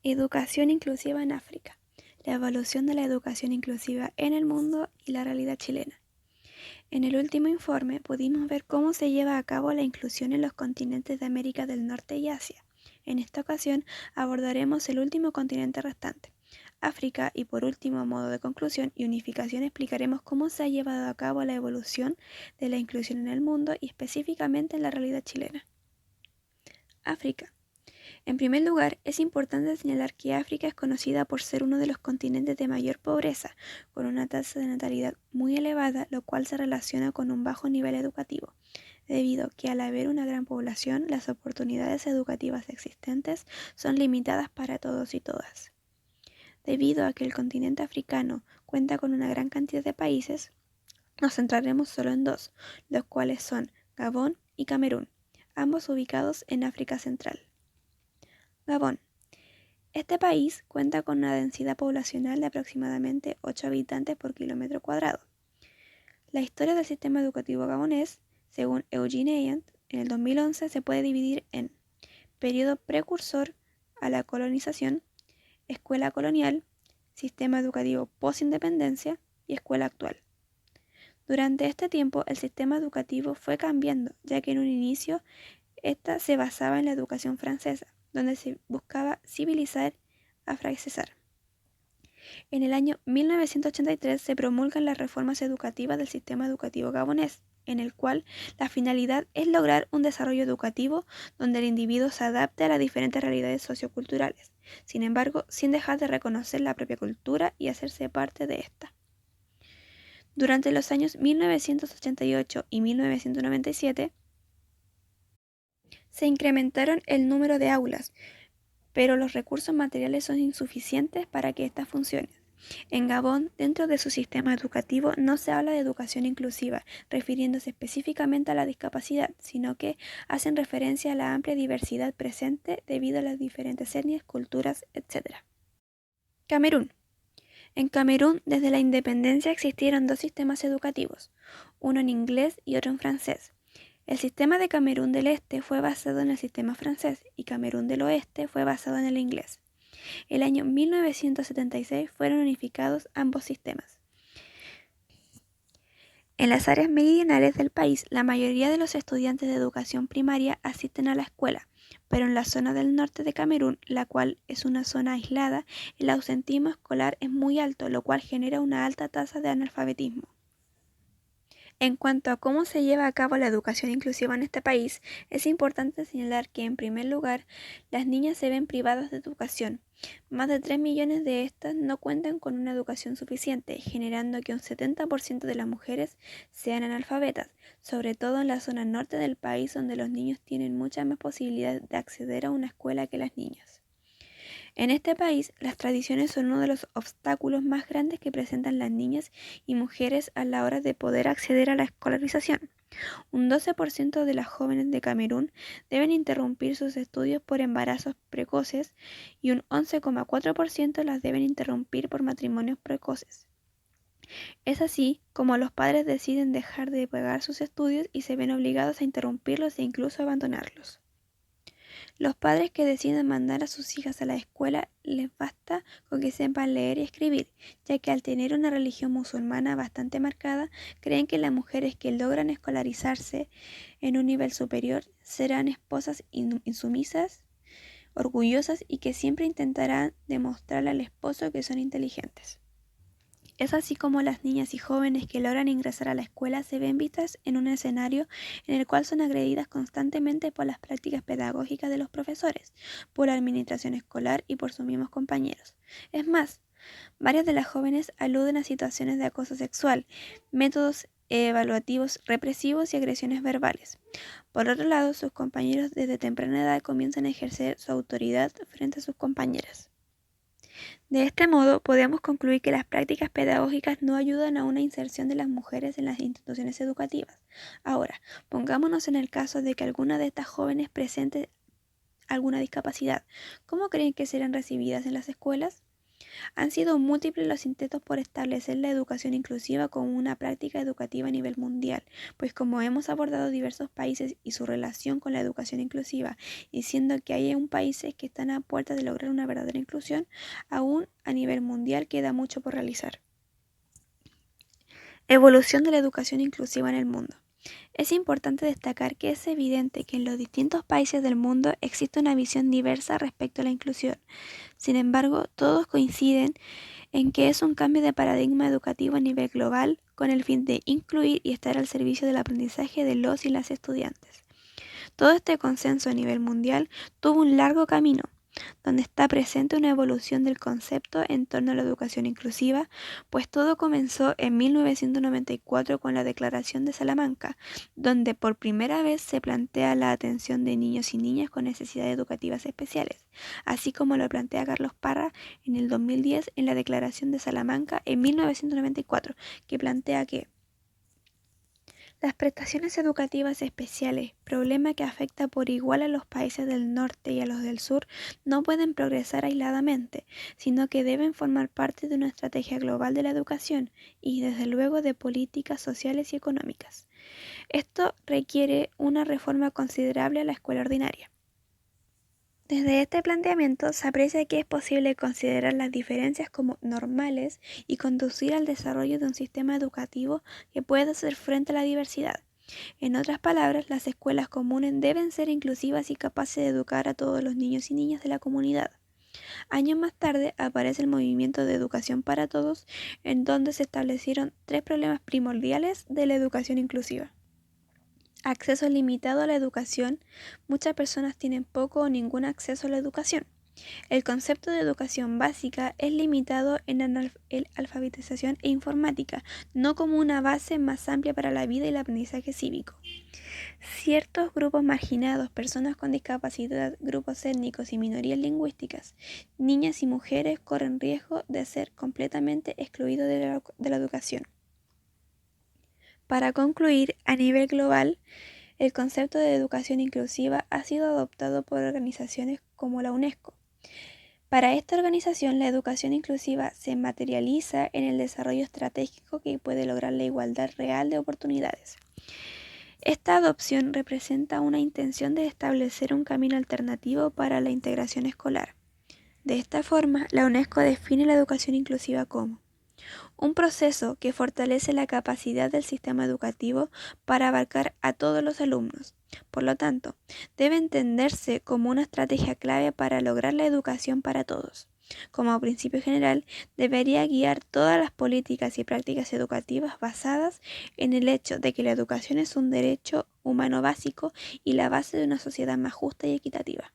Educación inclusiva en África. La evolución de la educación inclusiva en el mundo y la realidad chilena. En el último informe pudimos ver cómo se lleva a cabo la inclusión en los continentes de América del Norte y Asia. En esta ocasión abordaremos el último continente restante, África, y por último, a modo de conclusión y unificación, explicaremos cómo se ha llevado a cabo la evolución de la inclusión en el mundo y específicamente en la realidad chilena. África. En primer lugar, es importante señalar que África es conocida por ser uno de los continentes de mayor pobreza, con una tasa de natalidad muy elevada, lo cual se relaciona con un bajo nivel educativo, debido a que al haber una gran población, las oportunidades educativas existentes son limitadas para todos y todas. Debido a que el continente africano cuenta con una gran cantidad de países, nos centraremos solo en dos, los cuales son Gabón y Camerún, ambos ubicados en África Central. Gabón. Este país cuenta con una densidad poblacional de aproximadamente 8 habitantes por kilómetro cuadrado. La historia del sistema educativo gabonés, según Eugene Ayant, en el 2011 se puede dividir en periodo precursor a la colonización, escuela colonial, sistema educativo post-independencia y escuela actual. Durante este tiempo el sistema educativo fue cambiando, ya que en un inicio esta se basaba en la educación francesa, donde se buscaba civilizar a francesar. En el año 1983 se promulgan las reformas educativas del sistema educativo gabonés, en el cual la finalidad es lograr un desarrollo educativo donde el individuo se adapte a las diferentes realidades socioculturales, sin embargo, sin dejar de reconocer la propia cultura y hacerse parte de esta. Durante los años 1988 y 1997, se incrementaron el número de aulas, pero los recursos materiales son insuficientes para que éstas funcionen. En Gabón, dentro de su sistema educativo, no se habla de educación inclusiva, refiriéndose específicamente a la discapacidad, sino que hacen referencia a la amplia diversidad presente debido a las diferentes etnias, culturas, etc. Camerún. En Camerún, desde la independencia existieron dos sistemas educativos, uno en inglés y otro en francés. El sistema de Camerún del Este fue basado en el sistema francés y Camerún del Oeste fue basado en el inglés. El año 1976 fueron unificados ambos sistemas. En las áreas meridionales del país, la mayoría de los estudiantes de educación primaria asisten a la escuela, pero en la zona del norte de Camerún, la cual es una zona aislada, el ausentismo escolar es muy alto, lo cual genera una alta tasa de analfabetismo. En cuanto a cómo se lleva a cabo la educación inclusiva en este país, es importante señalar que, en primer lugar, las niñas se ven privadas de educación. Más de 3 millones de estas no cuentan con una educación suficiente, generando que un 70% de las mujeres sean analfabetas, sobre todo en la zona norte del país, donde los niños tienen muchas más posibilidades de acceder a una escuela que las niñas. En este país, las tradiciones son uno de los obstáculos más grandes que presentan las niñas y mujeres a la hora de poder acceder a la escolarización. Un 12% de las jóvenes de Camerún deben interrumpir sus estudios por embarazos precoces y un 11,4% las deben interrumpir por matrimonios precoces. Es así como los padres deciden dejar de pagar sus estudios y se ven obligados a interrumpirlos e incluso abandonarlos. Los padres que deciden mandar a sus hijas a la escuela les basta con que sepan leer y escribir, ya que al tener una religión musulmana bastante marcada, creen que las mujeres que logran escolarizarse en un nivel superior serán esposas insumisas, orgullosas y que siempre intentarán demostrarle al esposo que son inteligentes. Es así como las niñas y jóvenes que logran ingresar a la escuela se ven vistas en un escenario en el cual son agredidas constantemente por las prácticas pedagógicas de los profesores, por la administración escolar y por sus mismos compañeros. Es más, varias de las jóvenes aluden a situaciones de acoso sexual, métodos evaluativos represivos y agresiones verbales. Por otro lado, sus compañeros desde temprana edad comienzan a ejercer su autoridad frente a sus compañeras. De este modo, podemos concluir que las prácticas pedagógicas no ayudan a una inserción de las mujeres en las instituciones educativas. Ahora, pongámonos en el caso de que alguna de estas jóvenes presente alguna discapacidad. ¿Cómo creen que serán recibidas en las escuelas? Han sido múltiples los intentos por establecer la educación inclusiva como una práctica educativa a nivel mundial, pues como hemos abordado diversos países y su relación con la educación inclusiva, diciendo que hay países que están a puerta de lograr una verdadera inclusión, aún a nivel mundial queda mucho por realizar. Evolución de la educación inclusiva en el mundo. Es importante destacar que es evidente que en los distintos países del mundo existe una visión diversa respecto a la inclusión. Sin embargo, todos coinciden en que es un cambio de paradigma educativo a nivel global con el fin de incluir y estar al servicio del aprendizaje de los y las estudiantes. Todo este consenso a nivel mundial tuvo un largo camino, donde está presente una evolución del concepto en torno a la educación inclusiva, pues todo comenzó en 1994 con la Declaración de Salamanca, donde por primera vez se plantea la atención de niños y niñas con necesidades educativas especiales, así como lo plantea Carlos Parra en el 2010 en la Declaración de Salamanca en 1994, que plantea que las prestaciones educativas especiales, problema que afecta por igual a los países del norte y a los del sur, no pueden progresar aisladamente, sino que deben formar parte de una estrategia global de la educación y, desde luego, de políticas sociales y económicas. Esto requiere una reforma considerable a la escuela ordinaria. Desde este planteamiento se aprecia que es posible considerar las diferencias como normales y conducir al desarrollo de un sistema educativo que pueda hacer frente a la diversidad. En otras palabras, las escuelas comunes deben ser inclusivas y capaces de educar a todos los niños y niñas de la comunidad. Años más tarde aparece el movimiento de educación para todos, en donde se establecieron tres problemas primordiales de la educación inclusiva. Acceso limitado a la educación. Muchas personas tienen poco o ningún acceso a la educación. El concepto de educación básica es limitado en alfabetización e informática, no como una base más amplia para la vida y el aprendizaje cívico. Ciertos grupos marginados, personas con discapacidad, grupos étnicos y minorías lingüísticas, niñas y mujeres corren riesgo de ser completamente excluidos de la educación. Para concluir, a nivel global, el concepto de educación inclusiva ha sido adoptado por organizaciones como la UNESCO. Para esta organización, la educación inclusiva se materializa en el desarrollo estratégico que puede lograr la igualdad real de oportunidades. Esta adopción representa una intención de establecer un camino alternativo para la integración escolar. De esta forma, la UNESCO define la educación inclusiva como un proceso que fortalece la capacidad del sistema educativo para abarcar a todos los alumnos. Por lo tanto, debe entenderse como una estrategia clave para lograr la educación para todos. Como principio general, debería guiar todas las políticas y prácticas educativas basadas en el hecho de que la educación es un derecho humano básico y la base de una sociedad más justa y equitativa.